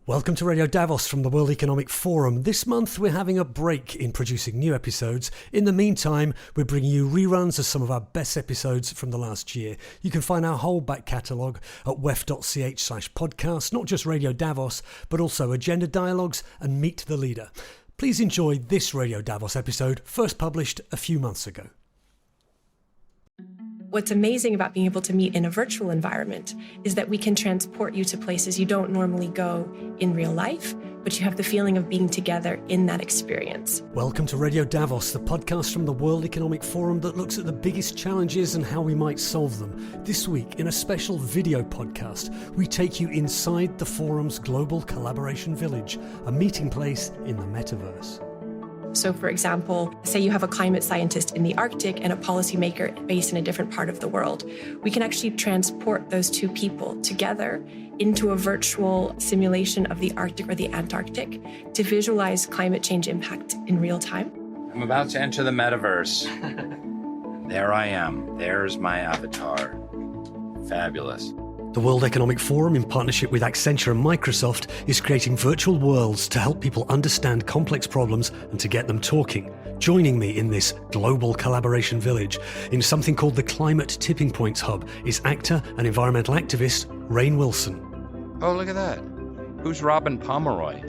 Welcome to Radio Davos from the World Economic Forum. This month we're having a break in producing new episodes. In the meantime, we're bringing you reruns of some of our best episodes from the last year. You can find our whole back catalogue at wef.ch/podcast, not just Radio Davos, but also Agenda Dialogues and Meet the Leader. Please enjoy this Radio Davos episode, first published a few months ago. What's amazing about being able to meet in a virtual environment is that we can transport you to places you don't normally go in real life, but you have the feeling of being together in that experience. Welcome to Radio Davos, the podcast from the World Economic Forum that looks at the biggest challenges and how we might solve them. This week, in a special video podcast, we take you inside the forum's global collaboration village, a meeting place in the metaverse. So, for example, say you have a climate scientist in the Arctic and a policymaker based in a different part of the world. We can actually transport those two people together into a virtual simulation of the Arctic or the Antarctic to visualize climate change impact in real time. I'm about to enter the metaverse. There I am. There's my avatar. Fabulous. The World Economic Forum, in partnership with Exeter and Microsoft, is creating virtual worlds to help people understand complex problems and to get them talking. Joining me in this global collaboration village, in something called the Climate Tipping Points Hub, is actor and environmental activist Rainn Wilson. Oh, look at that. Who's Robin Pomeroy?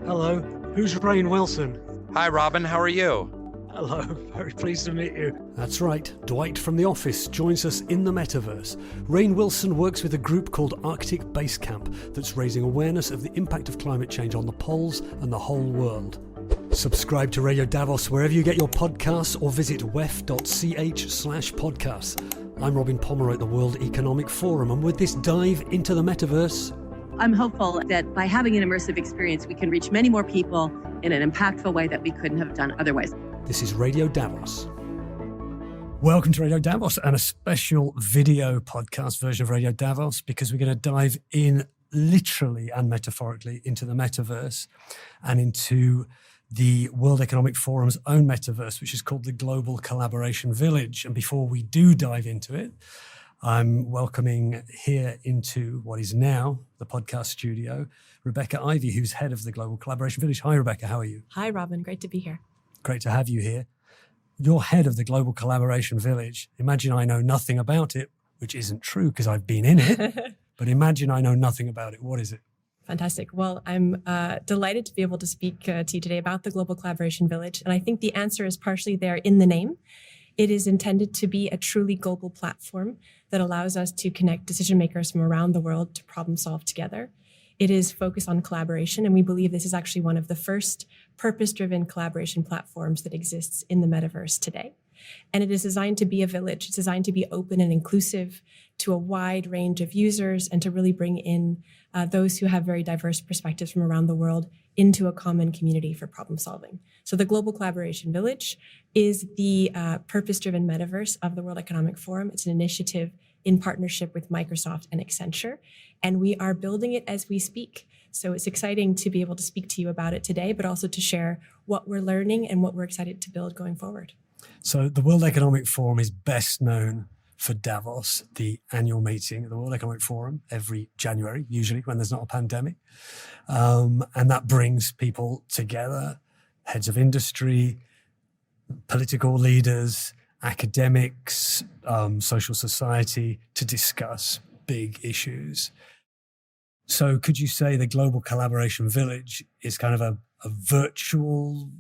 Hello, who's Rainn Wilson? Hi, Robin. How are you? Hello, very pleased to meet you. That's right, Dwight from The Office joins us in the metaverse. Rainn Wilson works with a group called Arctic Basecamp that's raising awareness of the impact of climate change on the poles and the whole world. Subscribe to Radio Davos wherever you get your podcasts or visit wef.ch/podcasts. I'm Robin Pomeroy at the World Economic Forum, and with this dive into the metaverse, I'm hopeful that by having an immersive experience, we can reach many more people in an impactful way that we couldn't have done otherwise. This is Radio Davos. Welcome to Radio Davos and a special video podcast version of Radio Davos, because we're going to dive in literally and metaphorically into the metaverse and into the World Economic Forum's own metaverse, which is called the Global Collaboration Village. And before we do dive into it, I'm welcoming here into what is now the podcast studio, Rebecca Ivey, who's head of the Global Collaboration Village. Hi, Rebecca. How are you? Hi, Robin. Great to be here. Great to have you here. You're head of the Global Collaboration Village. Imagine I know nothing about it, which isn't true because I've been in it, but imagine I know nothing about it. What is it? Fantastic. Well, I'm delighted to be able to speak to you today about the Global Collaboration Village. And I think the answer is partially there in the name. It is intended to be a truly global platform that allows us to connect decision makers from around the world to problem solve together. It is focused on collaboration, and we believe this is actually one of the first purpose-driven collaboration platforms that exists in the metaverse today. And it is designed to be a village. It's designed to be open and inclusive to a wide range of users and to really bring in those who have very diverse perspectives from around the world into a common community for problem solving. So the Global Collaboration Village is the purpose-driven metaverse of the World Economic Forum. It's an initiative in partnership with Microsoft and Exeter, and we are building it as we speak. So it's exciting to be able to speak to you about it today, but also to share what we're learning and what we're excited to build going forward. So the World Economic Forum is best known for Davos, the annual meeting of the World Economic Forum every January, usually when there's not a pandemic. And that brings people together, heads of industry, political leaders, academics, social society, to discuss big issues. So could you say the Global Collaboration Village is kind of a virtual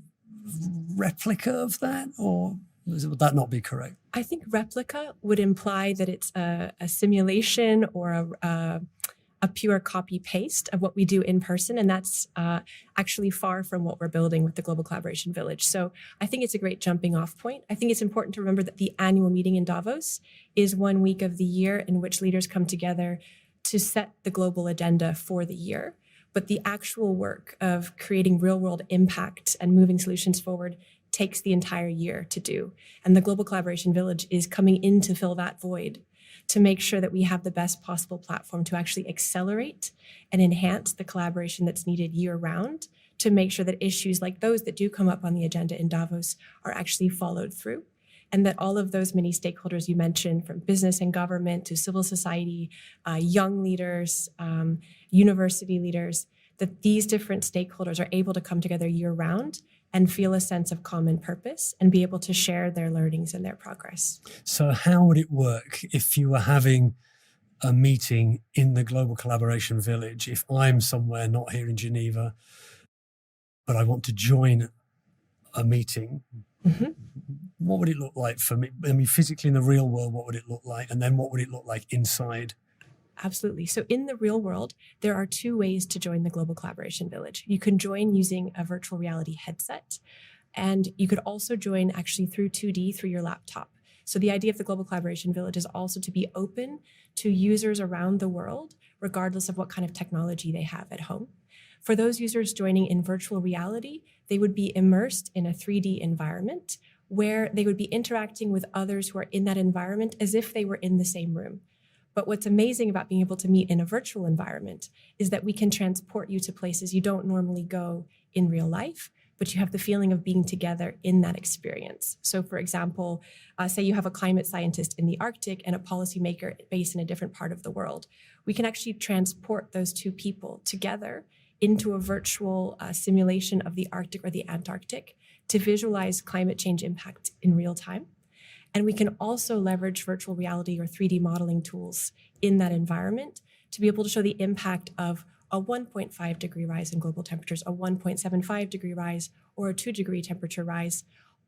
replica of that, or would that not be correct? I think replica would imply that it's a simulation or a pure copy-paste of what we do in person, and that's actually far from what we're building with the Global Collaboration Village. So I think it's a great jumping-off point. I think it's important to remember that the annual meeting in Davos is 1 week of the year in which leaders come together to set the global agenda for the year. But the actual work of creating real-world impact and moving solutions forward takes the entire year to do. And the Global Collaboration Village is coming in to fill that void, to make sure that we have the best possible platform to actually accelerate and enhance the collaboration that's needed year-round, to make sure that issues like those that do come up on the agenda in Davos are actually followed through, and that all of those many stakeholders you mentioned, from business and government to civil society, young leaders, university leaders, that these different stakeholders are able to come together year round and feel a sense of common purpose and be able to share their learnings and their progress. So how would it work if you were having a meeting in the Global Collaboration Village? If I'm somewhere not here in Geneva, but I want to join a meeting, what would it look like for me? I mean, physically in the real world, what would it look like? And then what would it look like inside? Absolutely. So in the real world, there are two ways to join the Global Collaboration Village. You can join using a virtual reality headset, and you could also join actually through 2D through your laptop. So the idea of the Global Collaboration Village is also to be open to users around the world, regardless of what kind of technology they have at home. For those users joining in virtual reality, they would be immersed in a 3D environment where they would be interacting with others who are in that environment as if they were in the same room. But what's amazing about being able to meet in a virtual environment is that we can transport you to places you don't normally go in real life, but you have the feeling of being together in that experience. So for example, say you have a climate scientist in the Arctic and a policymaker based in a different part of the world. We can actually transport those two people together into a virtual simulation of the Arctic or the Antarctic to visualize climate change impact in real time. And we can also leverage virtual reality or 3D modeling tools in that environment to be able to show the impact of a 1.5 degree rise in global temperatures, a 1.75 degree rise, or a 2 degree temperature rise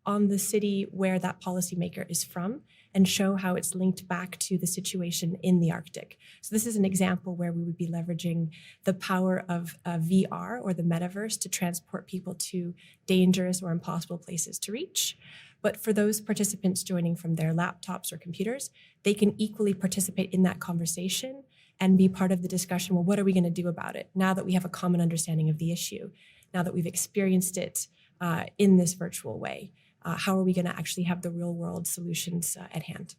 on the city where that policymaker is from, and show how it's linked back to the situation in the Arctic. So this is an example where we would be leveraging the power of VR or the metaverse to transport people to dangerous or impossible places to reach. But for those participants joining from their laptops or computers, they can equally participate in that conversation and be part of the discussion. Well, what are we going to do about it now that we have a common understanding of the issue, now that we've experienced it in this virtual way? How are we going to actually have the real world solutions at hand?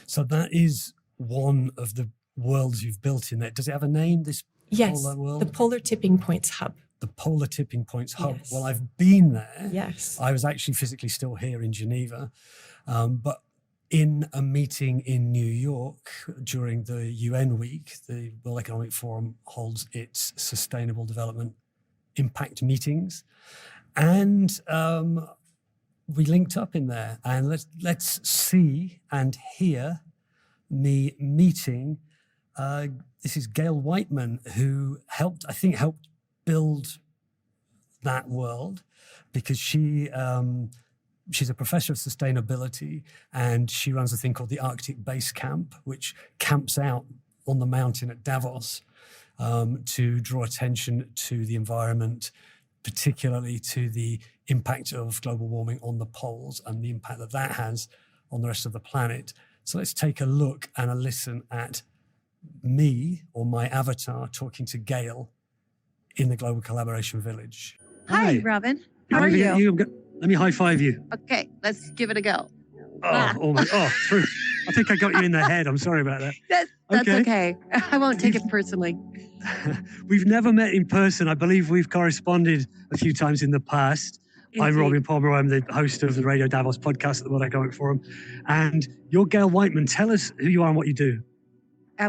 So that is one of the worlds you've built in there. Does it have a name, this polar world? The Polar Tipping Points Hub. The Polar Tipping Points Hub. Yes. Well, I've been there. Yes. I was actually physically still here in Geneva, but in a meeting in New York during the UN week, the World Economic Forum holds its Sustainable Development Impact meetings. And we linked up in there, and let's see and hear me meeting. This is Gail Whiteman, who helped build that world, because she's a professor of sustainability, and she runs a thing called the Arctic Basecamp, which camps out on the mountain at Davos to draw attention to the environment, particularly to the impact of global warming on the poles and the impact that that has on the rest of the planet. So let's take a look and a listen at me, or my avatar, talking to Gail in the Global Collaboration Village. Hi, Robin. How are you? Let me high five you. Okay, let's give it a go. True. I think I got you in the head. I'm sorry about that. That's okay. I won't take it personally. We've never met in person. I believe we've corresponded a few times in the past. Indeed. I'm Robin Palmer. I'm the host of the Radio Davos podcast at the World Economic Forum. And you're Gail Whiteman. Tell us who you are and what you do.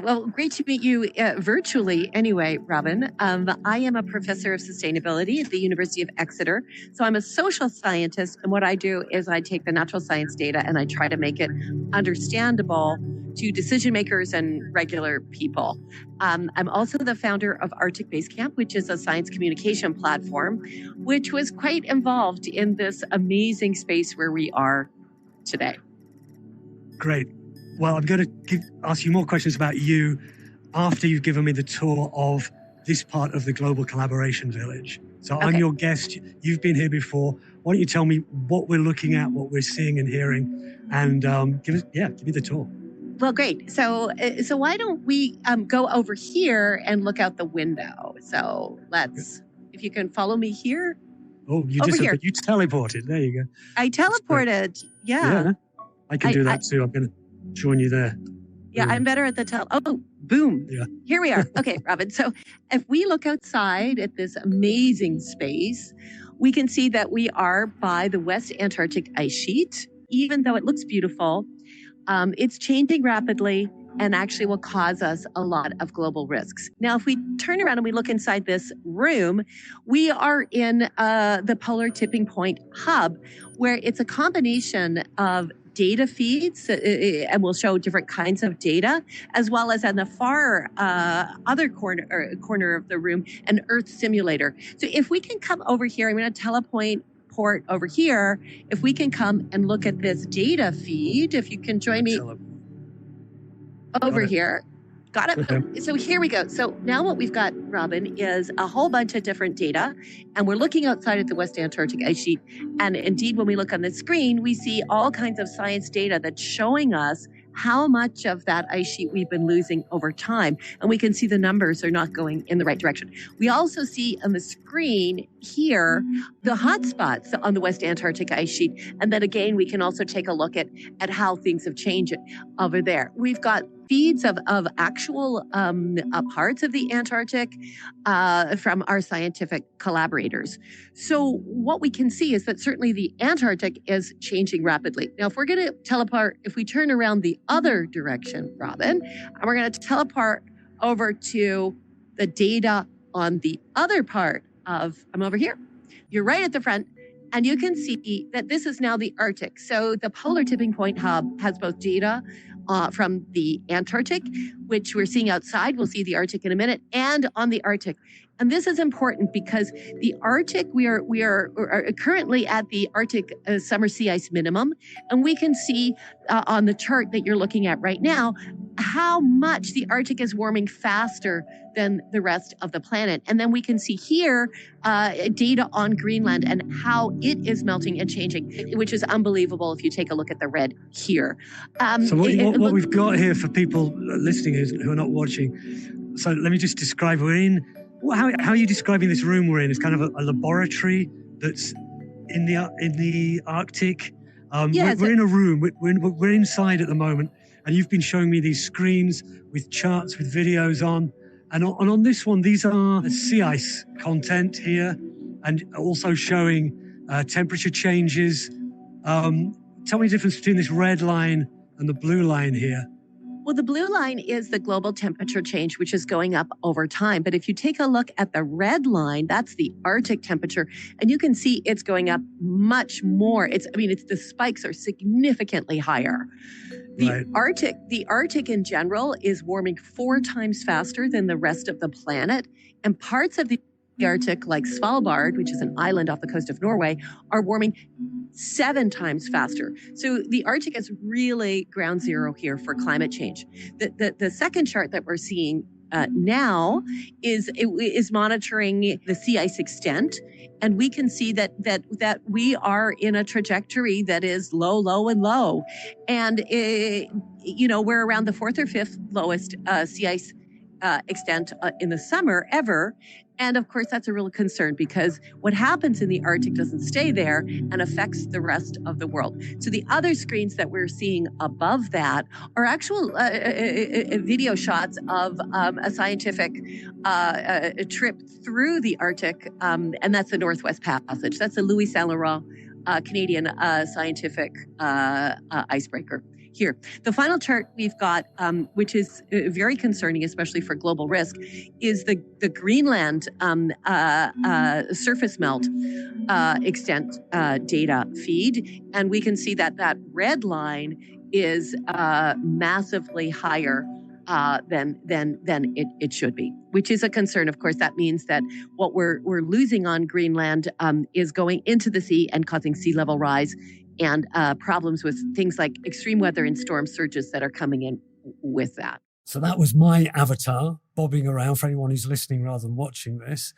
Well, great to meet you virtually anyway, Robin. I am a professor of sustainability at the University of Exeter. So I'm a social scientist. And what I do is I take the natural science data and I try to make it understandable to decision makers and regular people. I'm also the founder of Arctic Basecamp, which is a science communication platform, which was quite involved in this amazing space where we are today. Great. Well, I'm going to ask you more questions about you after you've given me the tour of this part of the Global Collaboration Village. So I'm your guest. You've been here before. Why don't you tell me what we're looking at, what we're seeing and hearing, and give me the tour. Well, great. So why don't we go over here and look out the window? So if you can follow me here. Oh, you teleported. There you go. I teleported. Yeah. I can do that too. I'm going to join you there. Yeah, I'm better at the Oh, boom. Yeah. Here we are. Okay, Robin. So if we look outside at this amazing space, we can see that we are by the West Antarctic ice sheet. Even though it looks beautiful, it's changing rapidly. and actually will cause us a lot of global risks. Now, if we turn around and we look inside this room, we are in the Polar Tipping Point Hub, where it's a combination of data feeds, and we'll show different kinds of data, as well as on the far other corner of the room, an Earth simulator. So if we can come over here, I'm going to teleport over here. If we can come and look at this data feed, if you can join me over here. Got it? Okay. So here we go. So now what we've got, Robin, is a whole bunch of different data, and we're looking outside at the West Antarctic ice sheet. And indeed, when we look on the screen, we see all kinds of science data that's showing us how much of that ice sheet we've been losing over time. And we can see the numbers are not going in the right direction. We also see on the screen here the hotspots on the West Antarctic ice sheet. And then again, we can also take a look at how things have changed over there. We've got feeds of actual parts of the Antarctic from our scientific collaborators. So what we can see is that certainly the Antarctic is changing rapidly. Now, if we're going to teleport, if we turn around the other direction, Robin, and we're going to teleport over to the data on the other part of, I'm over here. You're right at the front. And you can see that this is now the Arctic. So the Polar Tipping Point Hub has both data from the Antarctic, which we're seeing outside. We'll see the Arctic in a minute, and on the Arctic. And this is important because the Arctic, we are currently at the Arctic summer sea ice minimum. And we can see on the chart that you're looking at right now, how much the Arctic is warming faster than the rest of the planet. And then we can see here data on Greenland and how it is melting and changing, which is unbelievable if you take a look at the red here. So what we've got here for people listening who are not watching, so let me just describe, how are you describing this room we're in? It's kind of a laboratory that's in the Arctic. We're in a room, we're inside at the moment, and you've been showing me these screens with charts, with videos on. And on this one, these are sea ice content here, and also showing temperature changes. Tell me the difference between this red line and the blue line here. Well, the blue line is the global temperature change, which is going up over time. But if you take a look at the red line, that's the Arctic temperature, and you can see it's going up much more. The spikes are significantly higher. The Arctic in general is warming 4 times faster than the rest of the planet, and parts of the Arctic, like Svalbard, which is an island off the coast of Norway, are warming 7 times faster. So the Arctic is really ground zero here for climate change. The second chart that we're seeing now is monitoring the sea ice extent, and we can see that we are in a trajectory that is low, low, and low, and we're around the 4th or 5th lowest sea ice extent in the summer ever. And of course, that's a real concern because what happens in the Arctic doesn't stay there and affects the rest of the world. So the other screens that we're seeing above that are actual video shots of a scientific trip through the Arctic, and that's the Northwest Passage. That's the Louis Saint Laurent Canadian scientific icebreaker. Here, the final chart we've got, which is very concerning, especially for global risk, is the Greenland surface melt extent data feed. And we can see that red line is massively higher than it should be, which is a concern. Of course, that means that what we're losing on Greenland is going into the sea and causing sea level rise, and problems with things like extreme weather and storm surges that are coming in with that. So that was my avatar bobbing around for anyone who's listening rather than watching this,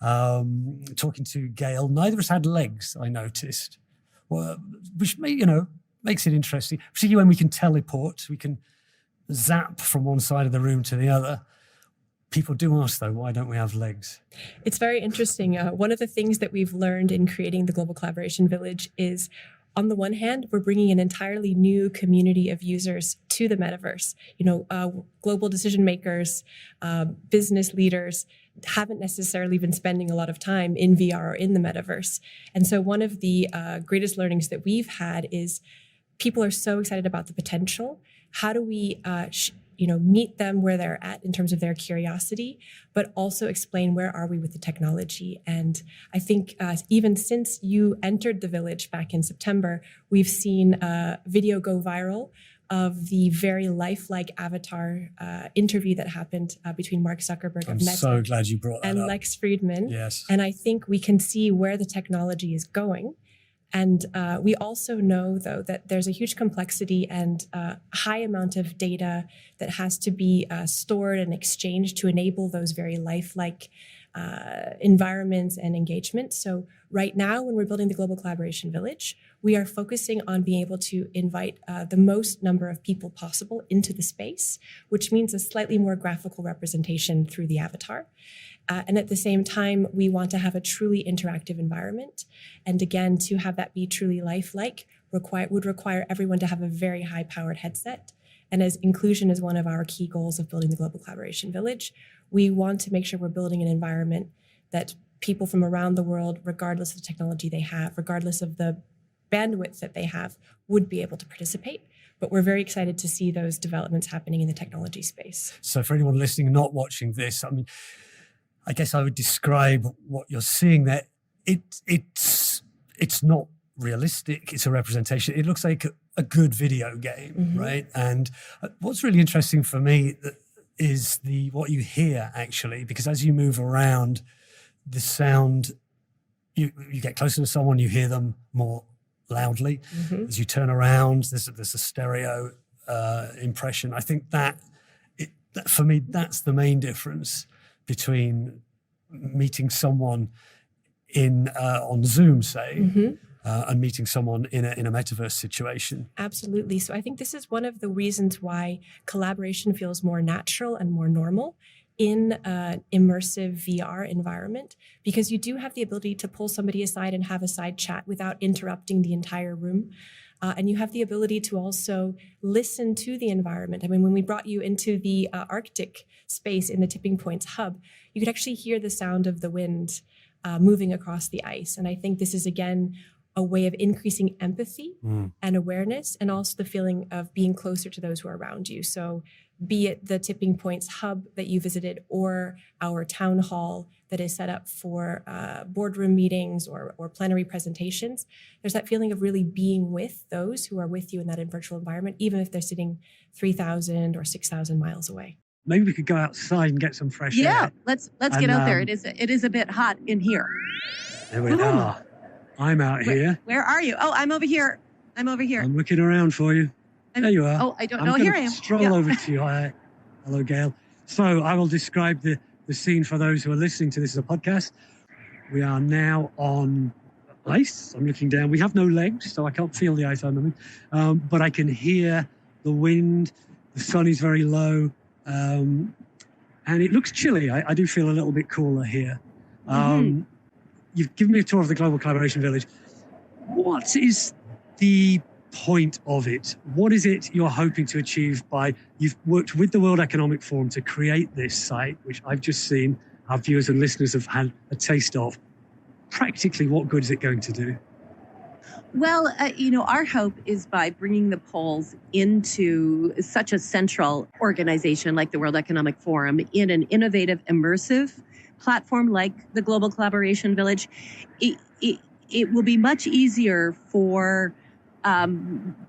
talking to Gail. Neither of us had legs, I noticed, which makes it interesting, particularly when we can teleport, we can zap from one side of the room to the other. People do ask, though, why don't we have legs? It's very interesting. One of the things that we've learned in creating the Global Collaboration Village is, on the one hand, we're bringing an entirely new community of users to the metaverse. Global decision makers, business leaders haven't necessarily been spending a lot of time in VR or in the metaverse. And so one of the greatest learnings that we've had is people are so excited about the potential. How do we meet them where they're at in terms of their curiosity, but also explain where are we with the technology. And I think even since you entered the village back in September, we've seen a video go viral of the very lifelike avatar interview that happened between Mark Zuckerberg of Meta. I'm so glad you brought that and up. Lex Friedman. Yes. And I think we can see where the technology is going. And we also know, though, that there's a huge complexity and high amount of data that has to be stored and exchanged to enable those very lifelike environments and engagement. So right now, when we're building the Global Collaboration Village, we are focusing on being able to invite the most number of people possible into the space, which means a slightly more graphical representation through the avatar. And at the same time, we want to have a truly interactive environment. And again, to have that be truly lifelike would require everyone to have a very high-powered headset. And as inclusion is one of our key goals of building the Global Collaboration Village, we want to make sure we're building an environment that people from around the world, regardless of the technology they have, regardless of the bandwidth that they have, would be able to participate. But we're very excited to see those developments happening in the technology space. So for anyone listening, not watching this, I guess I would describe what you're seeing there. It's not realistic. It's a representation. It looks like a good video game, right? And what's really interesting for me is what you hear, actually, because as you move around, the sound, you get closer to someone, you hear them more loudly. As you turn around, there's a stereo impression. I think that for me, that's the main difference between meeting someone on Zoom, say, and meeting someone in a metaverse situation. Absolutely. So I think this is one of the reasons why collaboration feels more natural and more normal in an immersive VR environment, because you do have the ability to pull somebody aside and have a side chat without interrupting the entire room. And you have the ability to also listen to the environment. I mean, when we brought you into the Arctic space in the Tipping Points hub, you could actually hear the sound of the wind moving across the ice. And I think this is, again, a way of increasing empathy and awareness, and also the feeling of being closer to those who are around you. So be it the Tipping Points hub that you visited or our town hall that is set up for boardroom meetings or plenary presentations, there's that feeling of really being with those who are with you in that virtual environment, even if they're sitting 3,000 or 6,000 miles away. Maybe we could go outside and get some fresh air. Yeah, let's get out there. It is a bit hot in here. There we are. I'm out here. Where are you? Oh, I'm over here. I'm looking around for you. There you are. Oh, I don't know. Here I am. Stroll over to you. Hi. Hello, Gail. So I will describe the scene for those who are listening to this as a podcast. We are now on ice. I'm looking down. We have no legs, so I can't feel the ice under me. But I can hear the wind. The sun is very low. And it looks chilly. I do feel a little bit cooler here. You've given me a tour of the Global Collaboration Village. What is the point of it? What is it you're hoping to achieve you've worked with the World Economic Forum to create this site, which I've just seen our viewers and listeners have had a taste of. Practically, what good is it going to do? Well, our hope is by bringing the polls into such a central organization like the World Economic Forum in an innovative, immersive platform like the Global Collaboration Village, it will be much easier for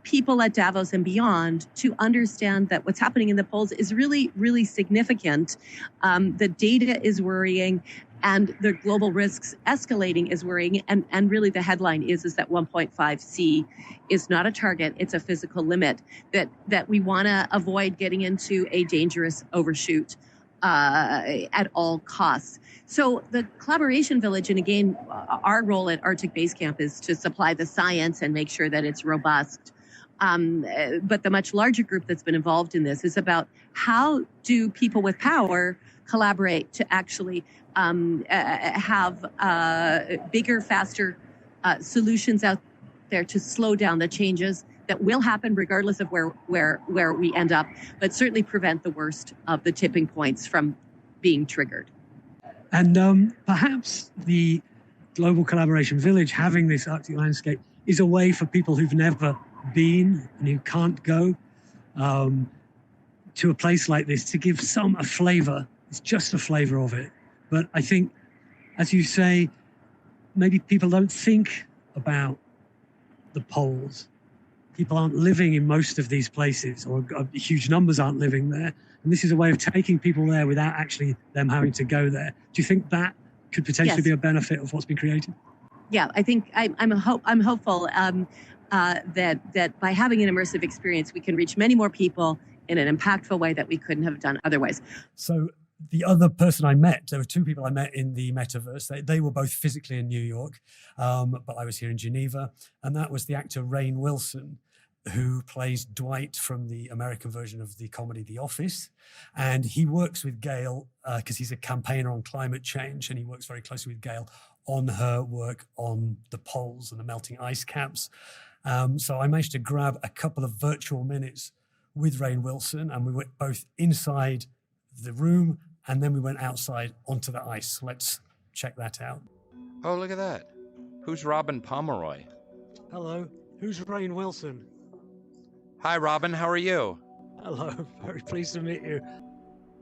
people at Davos and beyond to understand that what's happening in the polls is really, really significant. The data is worrying, and the global risks escalating is worrying. And really the headline is that 1.5C is not a target, it's a physical limit that we want to avoid getting into a dangerous overshoot at all costs. So the Collaboration Village, and again, our role at Arctic Basecamp is to supply the science and make sure that it's robust. But the much larger group that's been involved in this is about how do people with power collaborate to actually have bigger, faster solutions out there to slow down the changes that will happen regardless of where we end up, but certainly prevent the worst of the tipping points from being triggered. And perhaps the Global Collaboration Village, having this Arctic landscape, is a way for people who've never been and who can't go, to a place like this to give a flavor. It's just a flavor of it. But I think, as you say, maybe people don't think about the poles. People aren't living in most of these places, or huge numbers aren't living there. And this is a way of taking people there without actually them having to go there. Do you think that could potentially be a benefit of what's been created? Yeah, I think I'm hopeful that by having an immersive experience, we can reach many more people in an impactful way that we couldn't have done otherwise. So the other person I met, there were two people I met in the metaverse. They were both physically in New York, but I was here in Geneva. And that was the actor Rainn Wilson, who plays Dwight from the American version of the comedy The Office. And he works with Gail because he's a campaigner on climate change, and he works very closely with Gail on her work on the poles and the melting ice caps. So I managed to grab a couple of virtual minutes with Rainn Wilson, and we went both inside the room and then we went outside onto the ice. Let's check that out. Oh, look at that. Who's Robin Pomeroy? Hello, who's Rainn Wilson? Hi, Robin. How are you? Hello, very pleased to meet you.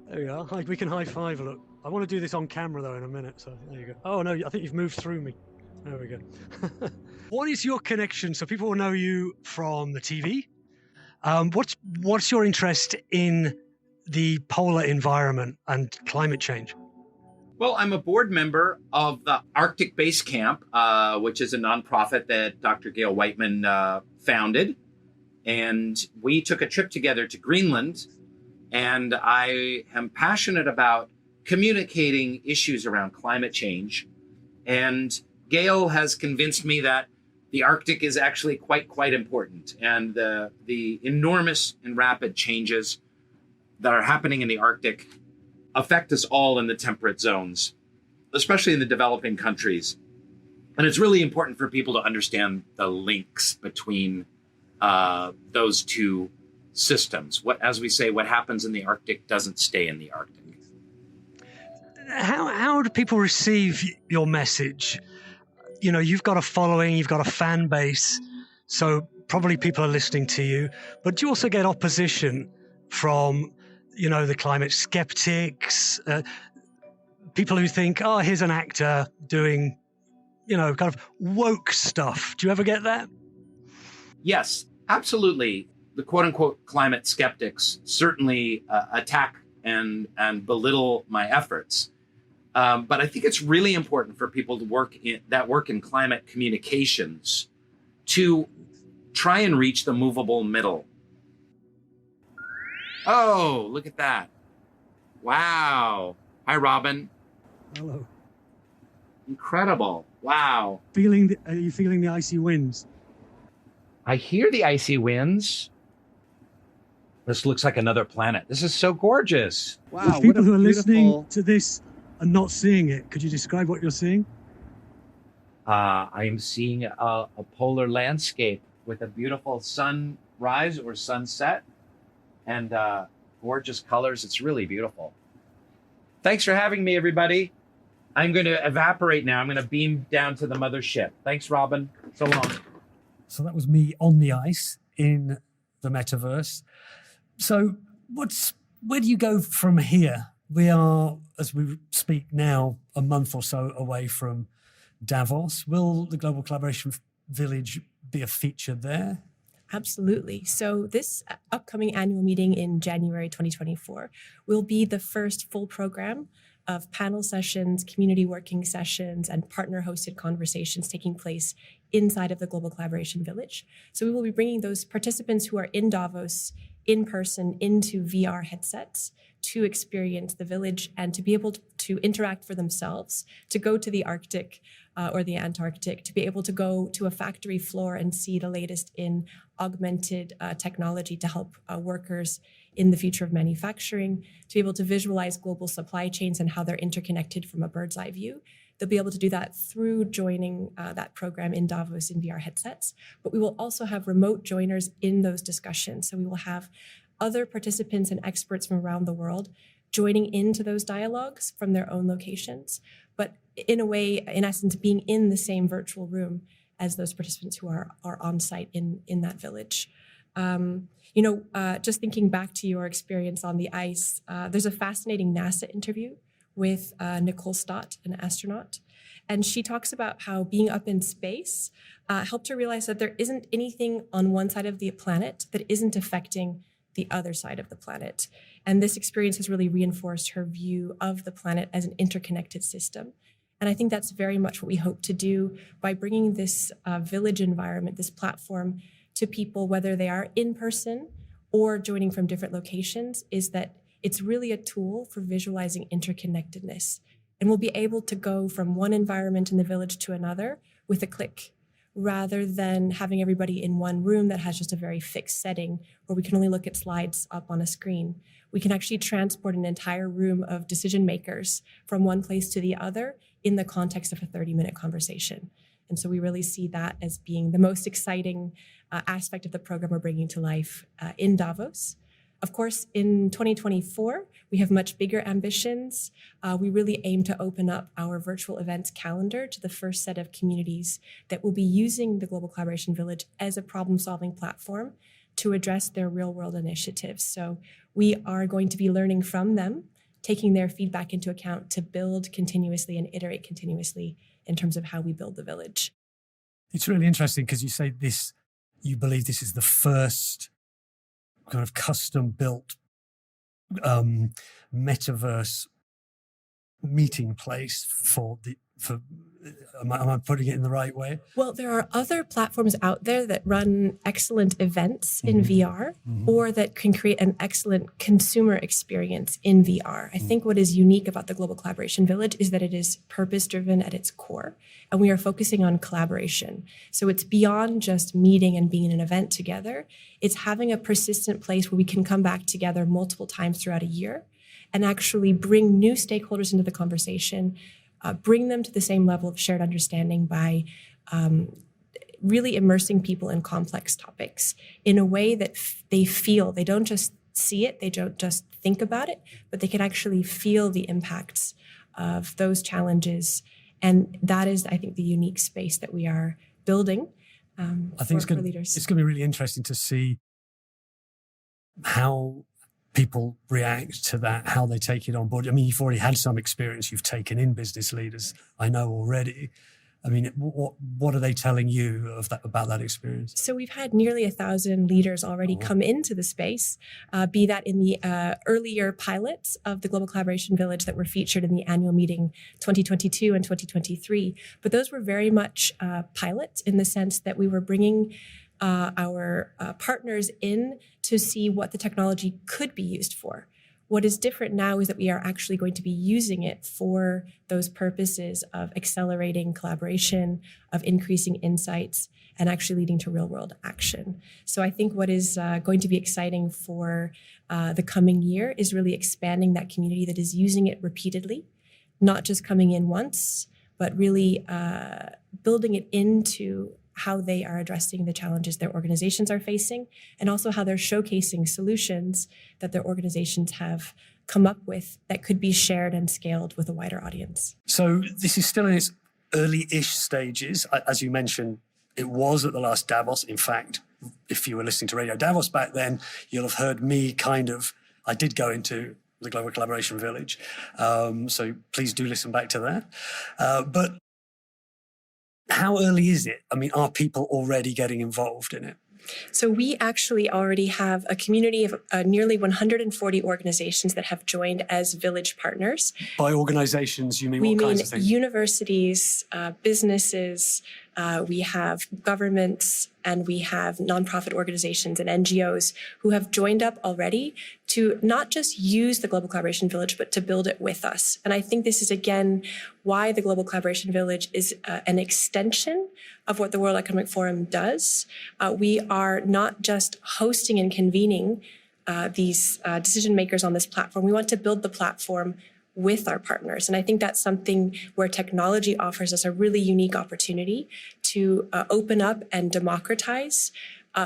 There we are. We can high five. Look, I want to do this on camera though in a minute. So there you go. Oh no, I think you've moved through me. There we go. What is your connection? So people will know you from the TV. What's your interest in the polar environment and climate change? Well, I'm a board member of the Arctic Basecamp, which is a nonprofit that Dr. Gail Whiteman founded. And we took a trip together to Greenland. And I am passionate about communicating issues around climate change. And Gail has convinced me that the Arctic is actually quite important. And the enormous and rapid changes that are happening in the Arctic affect us all in the temperate zones, especially in the developing countries. And it's really important for people to understand the links between those two systems. As we say, what happens in the Arctic doesn't stay in the Arctic. How do people receive your message? You know, you've got a following, you've got a fan base, so probably people are listening to you. But do you also get opposition from, you know, the climate skeptics, people who think, oh, here's an actor doing, you know, kind of woke stuff? Do you ever get that? Yes, absolutely. The quote unquote climate skeptics certainly attack and belittle my efforts. But I think it's really important for people to work in climate communications to try and reach the movable middle. Oh, look at that. Wow. Hi, Robin. Hello. Incredible. Wow. Are you feeling the icy winds? I hear the icy winds. This looks like another planet. This is so gorgeous. Wow. For people who are listening to this and not seeing it, could you describe what you're seeing? I'm seeing a polar landscape with a beautiful sunrise or sunset and gorgeous colors. It's really beautiful. Thanks for having me, everybody. I'm going to evaporate now. I'm going to beam down to the mothership. Thanks, Robin. So long. So that was me on the ice in the metaverse. So where do you go from here? We are, as we speak now, a month or so away from Davos. Will the Global Collaboration Village be a feature there? Absolutely. So this upcoming annual meeting in January 2024 will be the first full program of panel sessions, community working sessions, and partner-hosted conversations taking place inside of the Global Collaboration Village. So we will be bringing those participants who are in Davos in person into VR headsets to experience the village and to be able to interact for themselves, to go to the Arctic or the Antarctic, to be able to go to a factory floor and see the latest in augmented technology to help workers in the future of manufacturing, to be able to visualize global supply chains and how they're interconnected from a bird's eye view. They'll be able to do that through joining that program in Davos in VR headsets. But we will also have remote joiners in those discussions. So we will have other participants and experts from around the world joining into those dialogues from their own locations, but in a way, in essence, being in the same virtual room as those participants who are on site in that village. Just thinking back to your experience on the ice, there's a fascinating NASA interview with Nicole Stott, an astronaut. And she talks about how being up in space helped her realize that there isn't anything on one side of the planet that isn't affecting the other side of the planet. And this experience has really reinforced her view of the planet as an interconnected system. And I think that's very much what we hope to do by bringing this village environment, this platform, to people, whether they are in person or joining from different locations, is that it's really a tool for visualizing interconnectedness. And we'll be able to go from one environment in the village to another with a click, rather than having everybody in one room that has just a very fixed setting where we can only look at slides up on a screen. We can actually transport an entire room of decision makers from one place to the other in the context of a 30-minute conversation. And so we really see that as being the most exciting aspect of the program we're bringing to life in Davos. Of course, in 2024, we have much bigger ambitions. We really aim to open up our virtual events calendar to the first set of communities that will be using the Global Collaboration Village as a problem-solving platform to address their real-world initiatives. So we are going to be learning from them, taking their feedback into account to build continuously and iterate continuously in terms of how we build the village. It's really interesting because you say this, you believe this is the first kind of custom-built metaverse meeting place for am I putting it in the right way? Well, there are other platforms out there that run excellent events in VR, or that can create an excellent consumer experience in VR. I think what is unique about the Global Collaboration Village is that it is purpose-driven at its core, and we are focusing on collaboration. So it's beyond just meeting and being in an event together. It's having a persistent place where we can come back together multiple times throughout a year and actually bring new stakeholders into the conversation, bring them to the same level of shared understanding by really immersing people in complex topics in a way that they feel. They don't just see it, they don't just think about it, but they can actually feel the impacts of those challenges. And that is, I think, the unique space that we are building I think for leaders. It's going to be really interesting to see how people react to that, how they take it on board. I mean, you've already had some experience you've taken in business leaders, I know already. I mean, what are they telling you about that experience? So we've had nearly 1,000 leaders already come into the space, be that in the earlier pilots of the Global Collaboration Village that were featured in the annual meeting 2022 and 2023. But those were very much pilots in the sense that we were bringing our partners in to see what the technology could be used for. What is different now is that we are actually going to be using it for those purposes of accelerating collaboration, of increasing insights, and actually leading to real-world action. So I think what is going to be exciting for the coming year is really expanding that community that is using it repeatedly, not just coming in once, but really building it into how they are addressing the challenges their organizations are facing, and also how they're showcasing solutions that their organizations have come up with that could be shared and scaled with a wider audience. So this is still in its early-ish stages. As you mentioned, it was at the last Davos. In fact, if you were listening to Radio Davos back then, you'll have heard me I did go into the Global Collaboration Village. So please do listen back to that. But how early is it? I mean, are people already getting involved in it? So we actually already have a community of nearly 140 organizations that have joined as village partners. By organizations, you mean what kinds of things? Universities, businesses, we have governments, and we have nonprofit organizations and NGOs who have joined up already to not just use the Global Collaboration Village, but to build it with us. And I think this is, again, why the Global Collaboration Village is an extension of what the World Economic Forum does. We are not just hosting and convening these decision makers on this platform. We want to build the platform with our partners. And I think that's something where technology offers us a really unique opportunity to open up and democratize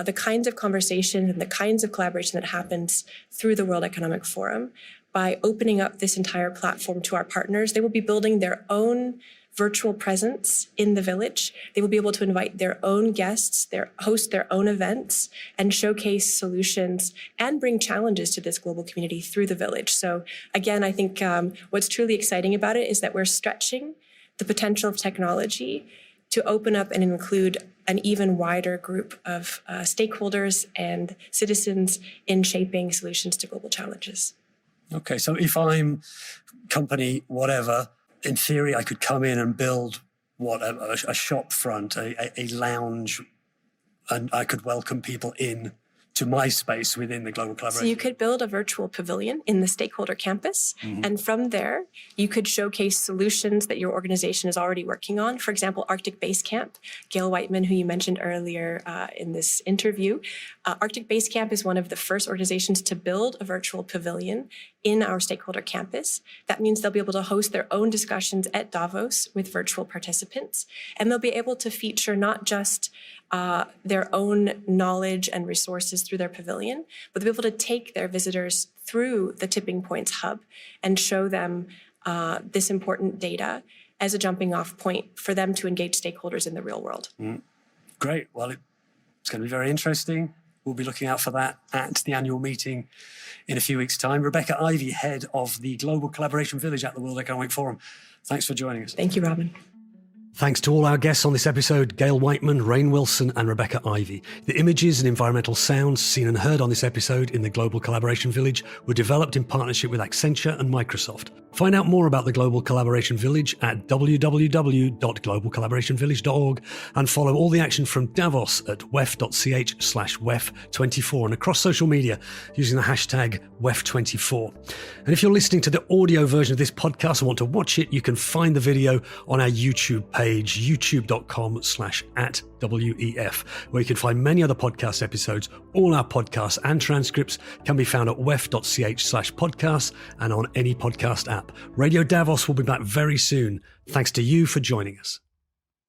the kinds of conversation and the kinds of collaboration that happens through the World Economic Forum. By opening up this entire platform to our partners, they will be building their own virtual presence in the village. They will be able to invite their own guests, host their own events, and showcase solutions and bring challenges to this global community through the village. So again, I think what's truly exciting about it is that we're stretching the potential of technology to open up and include an even wider group of stakeholders and citizens in shaping solutions to global challenges. Okay, so if I'm company whatever, in theory, I could come in and build a shop front, a lounge, and I could welcome people in to my space within the global collaboration. So you could build a virtual pavilion in the stakeholder campus, and from there, you could showcase solutions that your organization is already working on. For example, Arctic Basecamp, Gail Whiteman, who you mentioned earlier in this interview. Arctic Basecamp is one of the first organizations to build a virtual pavilion in our stakeholder campus. That means they'll be able to host their own discussions at Davos with virtual participants, and they'll be able to feature not just their own knowledge and resources through their pavilion, but they'll be able to take their visitors through the Tipping Points hub and show them this important data as a jumping off point for them to engage stakeholders in the real world. Great. Well, it's going to be very interesting. We'll be looking out for that at the annual meeting in a few weeks' time. Rebecca Ivey, head of the Global Collaboration Village at the World Economic Forum. Thanks for joining us. Thank you, Robin. Thanks to all our guests on this episode, Gail Whiteman, Rainn Wilson and Rebecca Ivey. The images and environmental sounds seen and heard on this episode in the Global Collaboration Village were developed in partnership with Accenture and Microsoft. Find out more about the Global Collaboration Village at www.globalcollaborationvillage.org and follow all the action from Davos at wef.ch/wef24 and across social media using the hashtag WEF24. And if you're listening to the audio version of this podcast and want to watch it, you can find the video on our YouTube page, youtube.com/@WEF, where you can find many other podcast episodes. All our podcasts and transcripts can be found at wef.ch/podcasts and on any podcast app. Radio Davos will be back very soon. Thanks to you for joining us.